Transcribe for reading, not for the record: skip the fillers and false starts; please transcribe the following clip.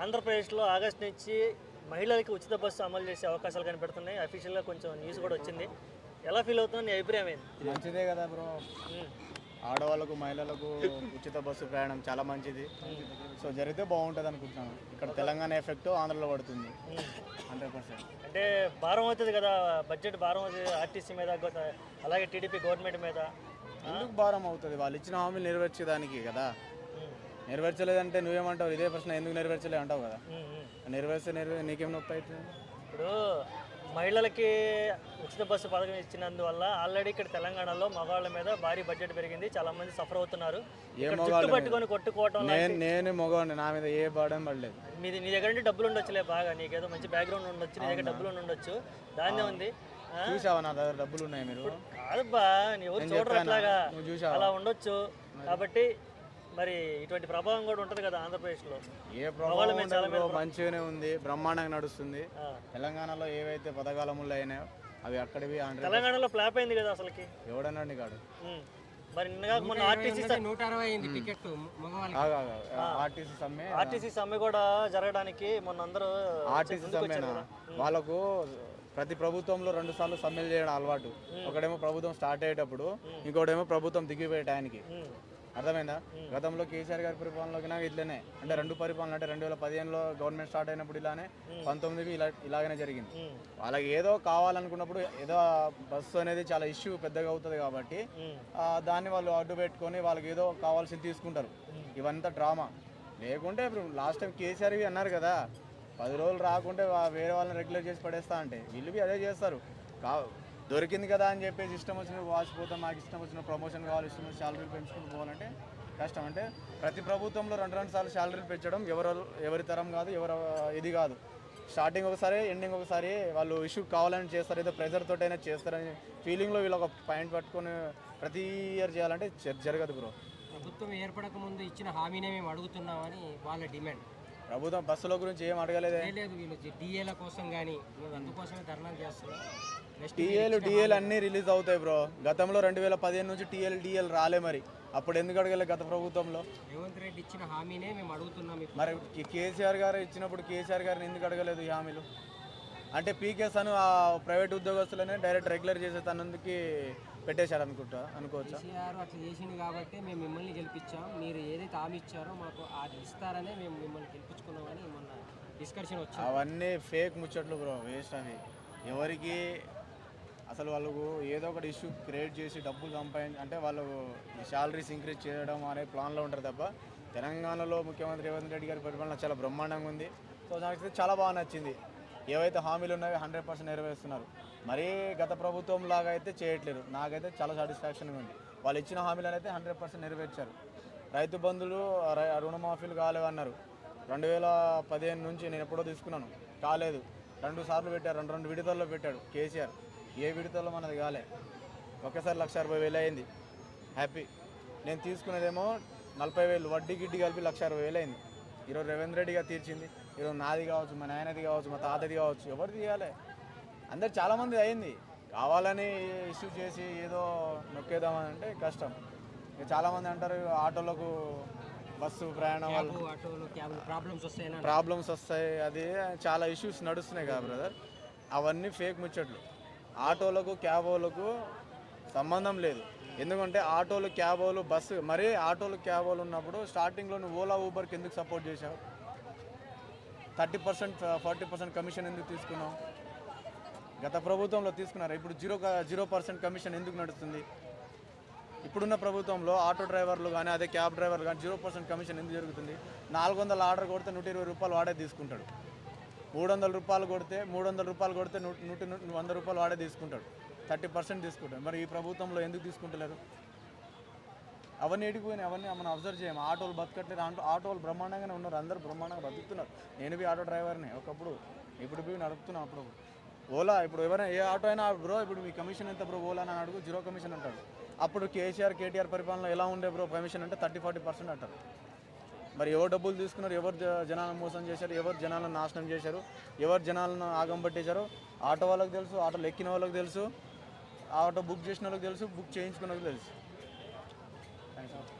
ఆంధ్రప్రదేశ్లో ఆగస్టు నుంచి మహిళలకి ఉచిత బస్సు అమలు చేసే అవకాశాలు కనిపెడుతున్నాయి. అఫీషియల్గా కొంచెం న్యూస్ కూడా వచ్చింది. ఎలా ఫీల్ అవుతుంది? నీ అభిప్రాయం ఏంటి? మంచిదే కదా బ్రో. ఆడవాళ్ళకు మహిళలకు ఉచిత బస్సు ప్రయాణం చాలా మంచిది. సో జరిగితే బాగుంటుంది అనుకుంటున్నాను. ఇక్కడ తెలంగాణ ఎఫెక్ట్ ఆంధ్రలో పడుతుంది 100%. అంటే భారం అవుతుంది కదా, బడ్జెట్ భారం అవుతుంది ఆర్టీసీ మీద, అలాగే టీడీపీ గవర్నమెంట్ మీద. ఎందుకు భారం అవుతుంది? వాళ్ళు ఇచ్చిన హామీలు నెరవేర్చేదానికి కదా. నెరవేర్చలేదంటే నువ్వేమంటావు? ఇదే ప్రశ్న, ఎందుకు నెరవేర్చలే అంటావు కదా. నెరవేర్చే నీకేం నొప్పి అవుతుంది? ఇప్పుడు మహిళలకి ఉచిత బస్సు పథకం ఇచ్చినందువల్ల ఆల్రెడీ ఇక్కడ తెలంగాణలో మగవాళ్ళ మీద భారీ బడ్జెట్ పెరిగింది, చాలా మంది సఫర్ అవుతున్నారు. పట్టుకొని కొట్టుకోవటం. నేను మగవాడిని, నా మీద ఏ బాధ పడలేదు. నీ దగ్గర నుండి డబ్బులు ఉండొచ్చులే, బాగా నీకేదో మంచి బ్యాక్గ్రౌండ్ ఉండొచ్చు, నీ దగ్గర డబ్బులు ఉండొచ్చు, దాన్నే ఉంది. చూసావా నా దగ్గర డబ్బులు ఉన్నాయి? మీరు కాదబ్బా, ఎవరు చూడరు అట్లాగా, అలా ఉండొచ్చు. కాబట్టి మరి ఇటువంటి ప్రభావం కూడా ఉంటుంది కదా ఆంధ్రప్రదేశ్లో. ఏ ప్రభావం? మంచిగానే ఉంది, బ్రహ్మాండంగా నడుస్తుంది. తెలంగాణలో ఏవైతే పథకాల ముళ్ళు అయినాయో అవి అక్కడివి. తెలంగాణలో ఫ్లాప్ అయింది కదా అసలుకి, ఎవడన్నాడు కాడు. మరి మొన్న ఆర్టీసీ సమ్మె కూడా జరగడానికి మొన్న అందరూ ఆర్టీసీ సమ్మెనా? వాళ్ళకు ప్రతి ప్రభుత్వంలో 2 సార్లు సమ్మెలు చేయడం అలవాటు. ఒకడేమో ప్రభుత్వం స్టార్ట్ అయ్యేటప్పుడు, ఇంకోటేమో ప్రభుత్వం దిగిపోయే టైంకి. అర్థమైందా? గతంలో కేసీఆర్ గారి పరిపాలనలోకి నాకు ఇట్లనే, అంటే 2 పరిపాలన, అంటే 2015లో గవర్నమెంట్ స్టార్ట్ అయినప్పుడు ఇలానే, 19కి ఇలాగనే జరిగింది. వాళ్ళకి ఏదో కావాలనుకున్నప్పుడు ఏదో బస్సు అనేది చాలా ఇష్యూ పెద్దగా అవుతుంది కాబట్టి దాన్ని వాళ్ళు అడ్డు పెట్టుకొని వాళ్ళకి ఏదో కావాల్సింది తీసుకుంటారు. ఇవంతా డ్రామా. లేకుంటే ఇప్పుడు లాస్ట్ టైం కేసీఆర్వి అన్నారు కదా, 10 రోజులు రాకుంటే వేరే వాళ్ళని రెగ్యులర్ చేసి పడేస్తా అంటే, వీళ్ళు అదే చేస్తారు. దొరికింది కదా అని చెప్పేసి ఇష్టం వచ్చిన వాసిపోతాం, మాకు ఇష్టం వచ్చిన ప్రమోషన్ కావాలి, ఇష్టం వచ్చిన శాలరీలు పెంచుకుంటూ పోవాలంటే కష్టం. అంటే ప్రతి ప్రభుత్వంలో 2 సార్లు శాలరీలు పెంచడం ఎవరి తరం కాదు, ఇది కాదు. స్టార్టింగ్ ఒకసారి, ఎండింగ్ ఒకసారి వాళ్ళు ఇష్యూ కావాలని చేస్తారు, ఏదో ప్రెజర్ తోటైనా చేస్తారని ఫీలింగ్లో వీళ్ళు ఒక పాయింట్ పట్టుకొని ప్రతి ఇయర్ చేయాలంటే జరగదు బ్రో. ప్రభుత్వం ఏర్పడక ముందు ఇచ్చిన హామీనే మేము అడుగుతున్నామని వాళ్ళ డిమాండ్. ప్రభుత్వం బస్సుల గురించి ఏం అడగలేదు. వీళ్ళు డిఏల కోసం కానీ అందుకోసమే ధర్నాలు చేస్తున్నాం. టీఏలు అన్నీ రిలీజ్ అవుతాయి బ్రో. గతంలో 2015 నుంచి డిఎల్ రాలే, మరి అప్పుడు ఎందుకు అడగలే? గత ప్రభుత్వంలో రేవంత్ రెడ్డి ఇచ్చిన హామీనే మేము అడుగుతున్నాం. మరి కేసీఆర్ గారు ఇచ్చినప్పుడు కేసీఆర్ గారిని ఎందుకు అడగలేదు ఈ హామీలు? అంటే పీకేస్ అను ఆ ప్రైవేట్ ఉద్యోగస్తులనే డైరెక్ట్ రెగ్యులర్ చేసే తనందుకు పెట్టేశారు అనుకోవచ్చా? కేసీఆర్ అట్లా చేసింది కాబట్టి మేము మిమ్మల్ని గెలిపించాం. మీరు ఏదైతే హామీ ఇచ్చారో మాకు అది ఇస్తారనే మేము మిమ్మల్ని గెలిపించుకున్నామని మొన్న డిస్కషన్ వచ్చింది. అవన్నీ ఫేక్ ముచ్చట్లు బ్రో, వేస్ట్. అవి ఎవరికి అసలు వాళ్ళకు ఏదో ఒకటి ఇష్యూ క్రియేట్ చేసి డబ్బులు సంపాదించి, అంటే వాళ్ళు శాలరీస్ ఇంక్రీజ్ చేయడం అనే ప్లాన్లో ఉంటారు తప్ప, తెలంగాణలో ముఖ్యమంత్రి రేవంత్ రెడ్డి గారి పరిపాలన చాలా బ్రహ్మాండంగా ఉంది. సో నాకు చాలా బాగా నచ్చింది. ఏవైతే హామీలు ఉన్నాయో 100% నెరవేరుస్తున్నారు. మరీ గత ప్రభుత్వం లాగా అయితే చేయట్లేదు. నాకైతే చాలా సాటిస్ఫాక్షన్గా ఉంది. వాళ్ళు ఇచ్చిన హామీలను అయితే 100% నెరవేర్చారు. రైతు బంధువులు, రుణమాఫీలు కాలేవన్నారు. 2015 నుంచి నేను ఎప్పుడో తీసుకున్నాను, కాలేదు. 2 సార్లు పెట్టారు, 2 విడతల్లో పెట్టాడు కేసీఆర్. ఏ విడతల్లో మనది కాలే. ఒకేసారి 1,60,000 అయింది. హ్యాపీ. నేను తీసుకునేదేమో 40,000, వడ్డీ గిడ్డి కలిపి 1,60,000 అయింది. ఈరోజు రేవంత్ రెడ్డి గారు తీర్చింది. ఈరోజు నాది కావచ్చు, మా నాయనది కావచ్చు, మా తాతది కావచ్చు, ఎవరు తీయాలి? అందరు చాలామంది అయింది. కావాలని ఇష్యూ చేసి ఏదో నొక్కేద్దామని అంటే కష్టం. ఇక చాలామంది అంటారు ఆటోలకు బస్సు ప్రయాణం వల్ల ప్రాబ్లమ్స్ వస్తాయి, అది చాలా ఇష్యూస్ నడుస్తున్నాయి కదా బ్రదర్. అవన్నీ ఫేక్ ముచ్చట్లు. ఆటోలకు క్యాబోలకు సంబంధం లేదు. ఎందుకంటే ఆటోలు క్యాబోలు బస్సు, మరీ ఆటోలు క్యాబోలు ఉన్నప్పుడు స్టార్టింగ్లో నువ్వు ఓలా ఊబర్కి ఎందుకు సపోర్ట్ చేశావు? 30% 40% కమిషన్ ఎందుకు తీసుకున్నావు? గత ప్రభుత్వంలో తీసుకున్నారు. ఇప్పుడు 0% కమిషన్ ఎందుకు నడుస్తుంది? ఇప్పుడున్న ప్రభుత్వంలో ఆటో డ్రైవర్లు కానీ, అదే క్యాబ్ డ్రైవర్లు కానీ 0% కమిషన్ ఎందుకు జరుగుతుంది? 400 ఆర్డర్ కొడితే 120 రూపాయలు వాడే తీసుకుంటాడు. 300 రూపాయలు కొడితే 100 రూపాయలు వాడే తీసుకుంటాడు. 30% తీసుకుంటాడు. మరి ఈ ప్రభుత్వంలో ఎందుకు తీసుకుంటలేరు? అవన్నీ ఎడిగిపోయినాయి. అవన్నీ మనం అబ్జర్వ్ చేయము. ఆటోలు బతకట్లేదు. ఆటోలు బ్రహ్మాండంగానే ఉన్నారు, అందరూ బ్రహ్మాండంగా బతుకుతున్నారు. నేను ఆటో డ్రైవర్ని ఒకప్పుడు, ఇప్పుడు నడుపుతున్నాను. అప్పుడు ఓలా, ఇప్పుడు ఎవరైనా ఏ ఆటో అయినా బ్రో ఇప్పుడు మీ కమిషన్ ఎంత బ్రో ఓలా అని అడుగు, 0 కమిషన్ అంటాడు. అప్పుడు కేటీఆర్ పరిపాలన ఎలా ఉండే బ్రో కమిషన్ అంటే 30-40% అంటారు. మరి ఎవరు డబ్బులు తీసుకున్నారు, ఎవరు జనాలను మోసం చేశారు, ఎవరు జనాలను నాశనం చేశారు, ఎవరు జనాలను ఆగం పట్టేశారు ఆటో వాళ్ళకి తెలుసు, ఆటోలు ఎక్కిన వాళ్ళకి తెలుసు, ఆటో బుక్ చేసిన వాళ్ళకి తెలుసు, బుక్ చేయించుకున్న వాళ్ళకి తెలుసు. థ్యాంక్స్.